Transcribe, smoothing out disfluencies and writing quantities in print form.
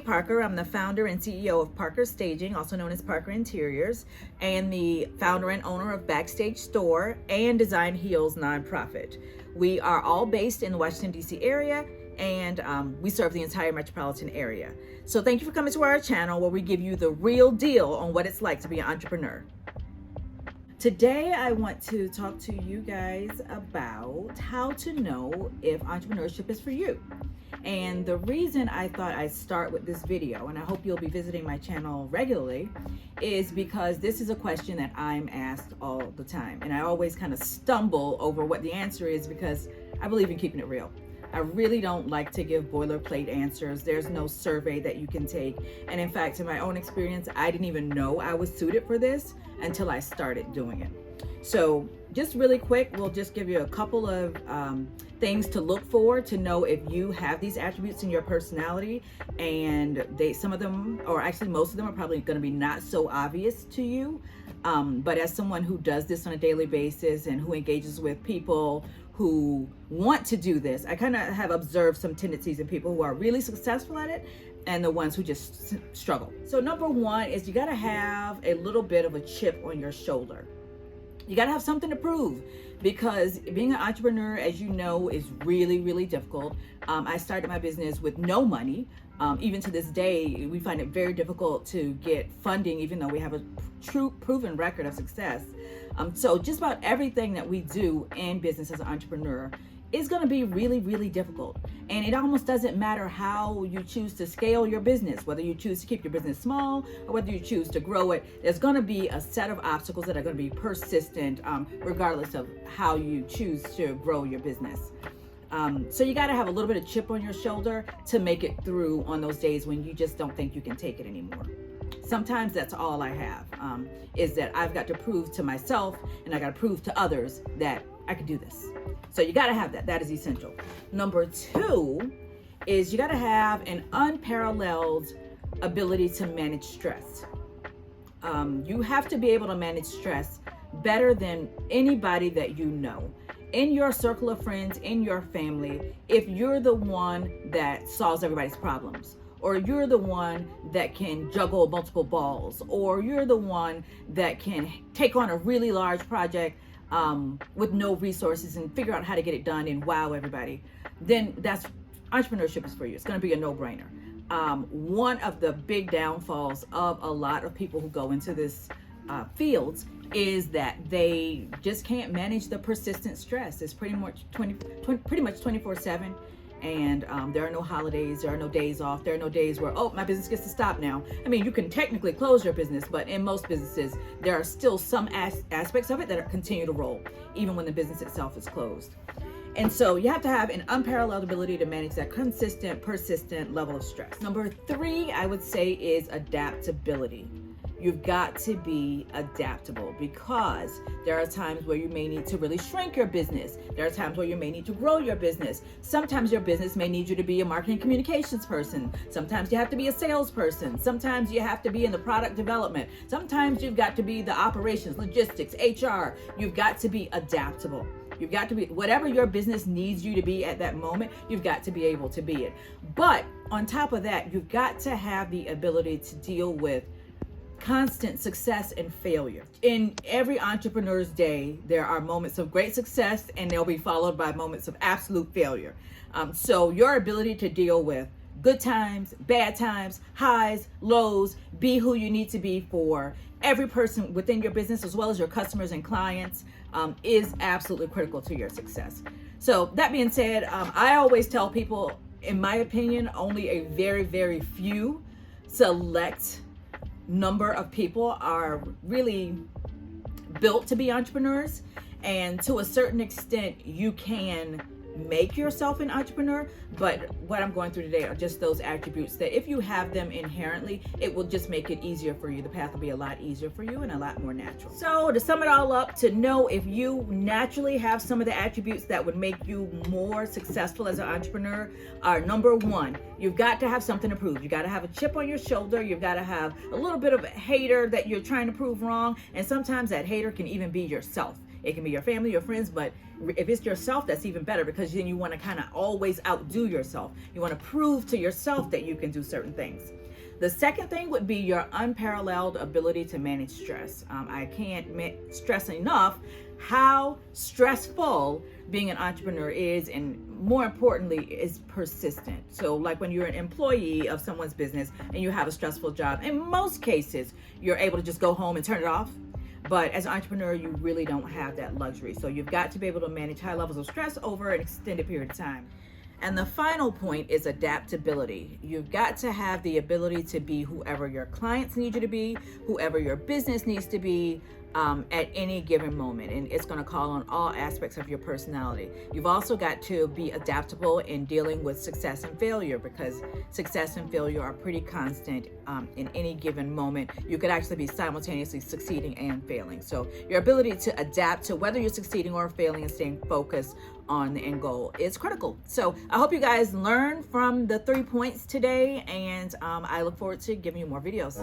Parker. I'm the founder and CEO of Parker Staging, also known as Parker Interiors, and the founder and owner of Backstage Store and Design Heels nonprofit. We are all based in the Washington, D.C. area, and we serve the entire metropolitan area. So thank you for coming to our channel where we give you the real deal on what it's like to be an entrepreneur. Today, I want to talk to you guys about how to know if entrepreneurship is for you. And the reason I thought I'd start with this video, and I hope you'll be visiting my channel regularly, is because this is a question that I'm asked all the time. And I always kind of stumble over what the answer is because I believe in keeping it real. I really don't like to give boilerplate answers. There's no survey that you can take. And in fact, in my own experience, I didn't even know I was suited for this until I started doing it. So just really quick, we'll just give you a couple of things to look for to know if you have these attributes in your personality, and some of them, or actually most of them, are probably going to be not so obvious to you. But as someone who does this on a daily basis and who engages with people who want to do this, I kind of have observed some tendencies in people who are really successful at it and the ones who just struggle. So number one is you got to have a little bit of a chip on your shoulder. You got to have something to prove, because being an entrepreneur, as you know, is really, really difficult. I started my business with no money. Even to this day, we find it very difficult to get funding, even though we have a true proven record of success. So just about everything that we do in business as an entrepreneur is going to be really, really difficult. And it almost doesn't matter how you choose to scale your business, whether you choose to keep your business small or whether you choose to grow it. There's going to be a set of obstacles that are going to be persistent, regardless of how you choose to grow your business. So you got to have a little bit of chip on your shoulder to make it through on those days when you just don't think you can take it anymore. Sometimes that's all I have, is that I've got to prove to myself and I got to prove to others that I can do this. So you got to have that. That is essential. Number two is you got to have an unparalleled ability to manage stress. You have to be able to manage stress better than anybody that you know. In your circle of friends, in your family, if you're the one that solves everybody's problems, or you're the one that can juggle multiple balls, or you're the one that can take on a really large project with no resources and figure out how to get it done and wow everybody, then that's entrepreneurship is for you. It's going to be a no-brainer. One of the big downfalls of a lot of people who go into this fields is that they just can't manage the persistent stress. It's pretty much 24/7. And there are no holidays, there are no days off, there are no days where, oh, my business gets to stop now. I mean, you can technically close your business, but in most businesses, there are still some aspects of it that continue to roll, even when the business itself is closed. And so you have to have an unparalleled ability to manage that consistent, persistent level of stress. Number three, I would say, is adaptability. You've got to be adaptable, because there are times where you may need to really shrink your business. There are times where you may need to grow your business. Sometimes your business may need you to be a marketing communications person. Sometimes you have to be a salesperson. Sometimes you have to be in the product development. Sometimes you've got to be the operations, logistics, HR. You've got to be adaptable. You've got to be, whatever your business needs you to be at that moment, you've got to be able to be it. But on top of that, you've got to have the ability to deal with constant success and failure. In every entrepreneur's day, there are moments of great success and they'll be followed by moments of absolute failure. So your ability to deal with good times, bad times, highs, lows, be who you need to be for every person within your business, as well as your customers and clients, is absolutely critical to your success. So that being said, I always tell people, in my opinion, only a very, very few select number of people are really built to be entrepreneurs, and to a certain extent you can make yourself an entrepreneur, but what I'm going through today are just those attributes that if you have them inherently, it will just make it easier for you. The path will be a lot easier for you and a lot more natural. So to sum it all up, to know if you naturally have some of the attributes that would make you more successful as an entrepreneur are: number one, you've got to have something to prove. You got to have a chip on your shoulder. You've got to have a little bit of a hater that you're trying to prove wrong, and sometimes that hater can even be yourself. It can be your family, your friends, but if it's yourself, that's even better, because then you want to kind of always outdo yourself. You want to prove to yourself that you can do certain things. The second thing would be your unparalleled ability to manage stress. I can't stress enough how stressful being an entrepreneur is, and more importantly, is persistent. So like when you're an employee of someone's business and you have a stressful job, in most cases, you're able to just go home and turn it off. But as an entrepreneur, you really don't have that luxury. So you've got to be able to manage high levels of stress over an extended period of time. And the final point is adaptability. You've got to have the ability to be whoever your clients need you to be, whoever your business needs to be, at any given moment. And it's going to call on all aspects of your personality. You've also got to be adaptable in dealing with success and failure, because success and failure are pretty constant in any given moment. You could actually be simultaneously succeeding and failing. So your ability to adapt to whether you're succeeding or failing and staying focused on the end goal is critical. So I hope you guys learn from the 3 points today, and I look forward to giving you more videos.